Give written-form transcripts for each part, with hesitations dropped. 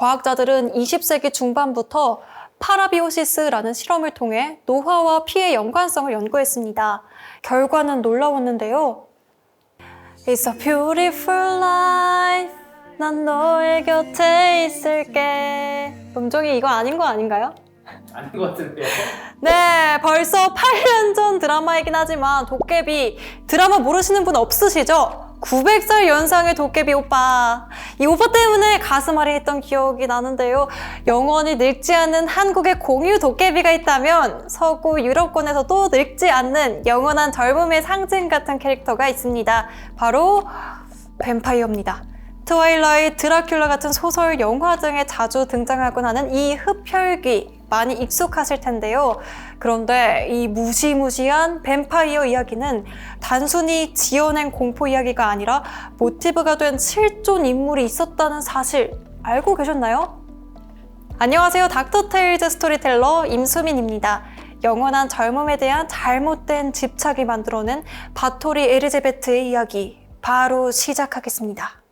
과학자들은 20세기 중반부터 파라비오시스라는 실험을 통해 노화와 피의 연관성을 연구했습니다. 결과는 놀라웠는데요. It's a beautiful life. 난 너의 곁에 있을게. 음종이 이거 아닌 거 아닌가요? 아닌 것 같은데요? 네, 벌써 8년 전 드라마이긴 하지만 도깨비 드라마 모르시는 분 없으시죠? 900살 연상의 도깨비 오빠. 이 오빠 때문에 가슴 아래했던 기억이 나는데요. 영원히 늙지 않는 한국의 공유 도깨비가 있다면 서구 유럽권에서도 늙지 않는 영원한 젊음의 상징 같은 캐릭터가 있습니다. 바로 뱀파이어입니다. 트와일라이트, 드라큘라 같은 소설, 영화 등에 자주 등장하곤 하는 이 흡혈귀 많이 익숙하실 텐데요. 그런데 이 무시무시한 뱀파이어 이야기는 단순히 지어낸 공포 이야기가 아니라 모티브가 된 실존 인물이 있었다는 사실 알고 계셨나요? 안녕하세요. 닥터테일즈 스토리텔러 임수민입니다. 영원한 젊음에 대한 잘못된 집착이 만들어낸 바토리 엘리자베트의 이야기 바로 시작하겠습니다.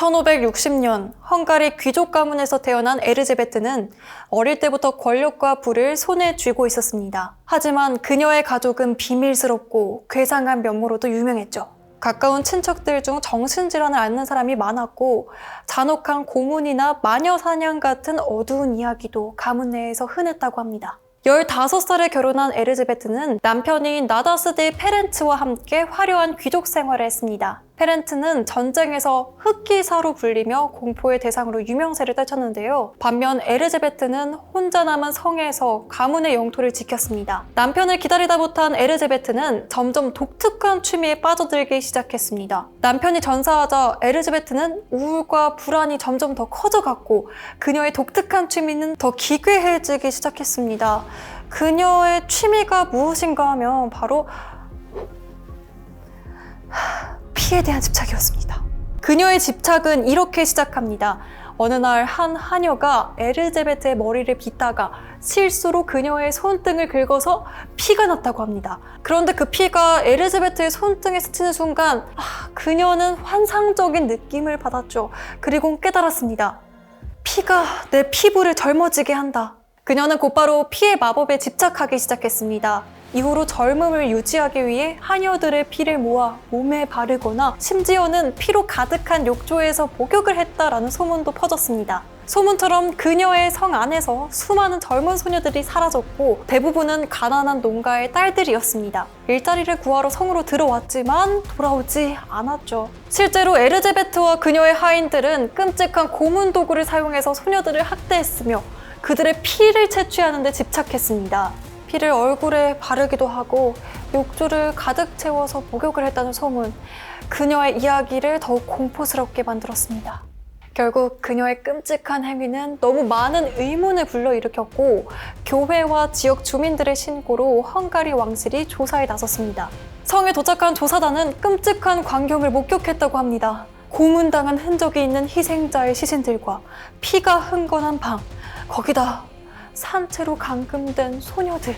1560년 헝가리 귀족 가문에서 태어난 엘리자베트는 어릴 때부터 권력과 부를 손에 쥐고 있었습니다. 하지만 그녀의 가족은 비밀스럽고 괴상한 면모로도 유명했죠. 가까운 친척들 중 정신질환을 앓는 사람이 많았고 잔혹한 고문이나 마녀 사냥 같은 어두운 이야기도 가문 내에서 흔했다고 합니다. 15살에 결혼한 엘리자베트는 남편인 나다스 디 페렌츠와 함께 화려한 귀족 생활을 했습니다. 페렌츠는 전쟁에서 흑기사로 불리며 공포의 대상으로 유명세를 떨쳤는데요. 반면 엘리자베트는 혼자 남은 성에서 가문의 영토를 지켰습니다. 남편을 기다리다 못한 엘리자베트는 점점 독특한 취미에 빠져들기 시작했습니다. 남편이 전사하자 엘리자베트는 우울과 불안이 점점 더 커져갔고 그녀의 독특한 취미는 더 기괴해지기 시작했습니다. 그녀의 취미가 무엇인가 하면 바로 피에 대한 집착이었습니다. 그녀의 집착은 이렇게 시작합니다. 어느 날 한 하녀가 엘리자베트의 머리를 빗다가 실수로 그녀의 손등을 긁어서 피가 났다고 합니다. 그런데 그 피가 엘리자베트의 손등에 스치는 순간 그녀는 환상적인 느낌을 받았죠. 그리고 깨달았습니다. 피가 내 피부를 젊어지게 한다. 그녀는 곧바로 피의 마법에 집착하기 시작했습니다. 이후로 젊음을 유지하기 위해 하녀들의 피를 모아 몸에 바르거나 심지어는 피로 가득한 욕조에서 목욕을 했다라는 소문도 퍼졌습니다. 소문처럼 그녀의 성 안에서 수많은 젊은 소녀들이 사라졌고 대부분은 가난한 농가의 딸들이었습니다. 일자리를 구하러 성으로 들어왔지만 돌아오지 않았죠. 실제로 엘리자베트와 그녀의 하인들은 끔찍한 고문 도구를 사용해서 소녀들을 학대했으며 그들의 피를 채취하는 데 집착했습니다. 피를 얼굴에 바르기도 하고 욕조를 가득 채워서 목욕을 했다는 소문, 그녀의 이야기를 더욱 공포스럽게 만들었습니다. 결국 그녀의 끔찍한 행위는 너무 많은 의문을 불러일으켰고 교회와 지역 주민들의 신고로 헝가리 왕실이 조사에 나섰습니다. 성에 도착한 조사단은 끔찍한 광경을 목격했다고 합니다. 고문당한 흔적이 있는 희생자의 시신들과 피가 흥건한 방, 거기다 산채로 감금된 소녀들.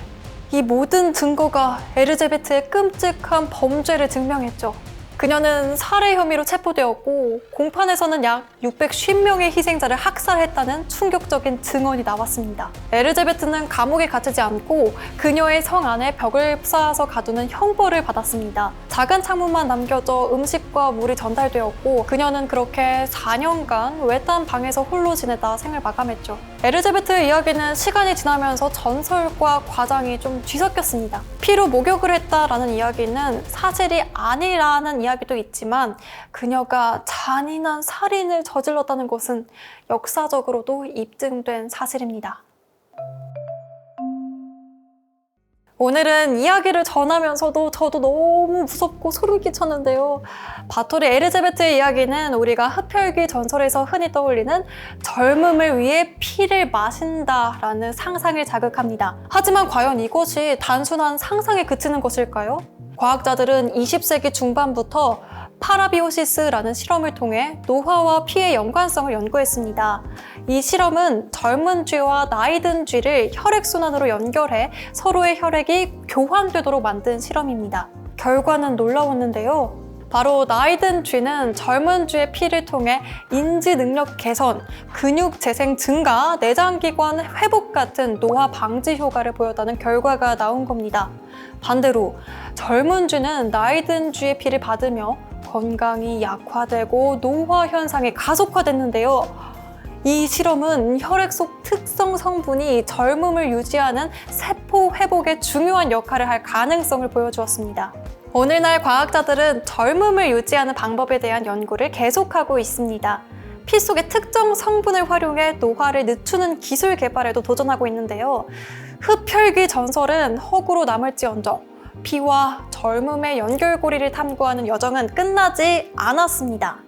이 모든 증거가 엘리자베트의 끔찍한 범죄를 증명했죠. 그녀는 살해 혐의로 체포되었고 공판에서는 약 650명의 희생자를 학살했다는 충격적인 증언이 나왔습니다. 엘리자베트는 감옥에 갇히지 않고 그녀의 성 안에 벽을 쌓아서 가두는 형벌을 받았습니다. 작은 창문만 남겨져 음식과 물이 전달되었고 그녀는 그렇게 4년간 외딴 방에서 홀로 지내다 생을 마감했죠. 엘리자베트의 이야기는 시간이 지나면서 전설과 과장이 좀 뒤섞였습니다. 피로 목욕을 했다라는 이야기는 사실이 아니라는 이야기도 있지만 그녀가 잔인한 살인을 저질렀다는 것은 역사적으로도 입증된 사실입니다. 오늘은 이야기를 전하면서도 저도 너무 무섭고 소름 끼쳤는데요. 바토리 엘리자베트의 이야기는 우리가 흡혈귀 전설에서 흔히 떠올리는 젊음을 위해 피를 마신다라는 상상을 자극합니다. 하지만 과연 이것이 단순한 상상에 그치는 것일까요? 과학자들은 20세기 중반부터 파라비오시스라는 실험을 통해 노화와 피의 연관성을 연구했습니다. 이 실험은 젊은 쥐와 나이 든 쥐를 혈액순환으로 연결해 서로의 혈액이 교환되도록 만든 실험입니다. 결과는 놀라웠는데요. 바로 나이든 쥐는 젊은 쥐의 피를 통해 인지 능력 개선, 근육 재생 증가, 내장기관 회복 같은 노화 방지 효과를 보였다는 결과가 나온 겁니다. 반대로 젊은 쥐는 나이든 쥐의 피를 받으며 건강이 약화되고 노화 현상이 가속화됐는데요. 이 실험은 혈액 속 특성 성분이 젊음을 유지하는 세포 회복에 중요한 역할을 할 가능성을 보여주었습니다. 오늘날 과학자들은 젊음을 유지하는 방법에 대한 연구를 계속하고 있습니다. 피 속의 특정 성분을 활용해 노화를 늦추는 기술 개발에도 도전하고 있는데요. 흡혈귀 전설은 허구로 남을지언정 피와 젊음의 연결고리를 탐구하는 여정은 끝나지 않았습니다.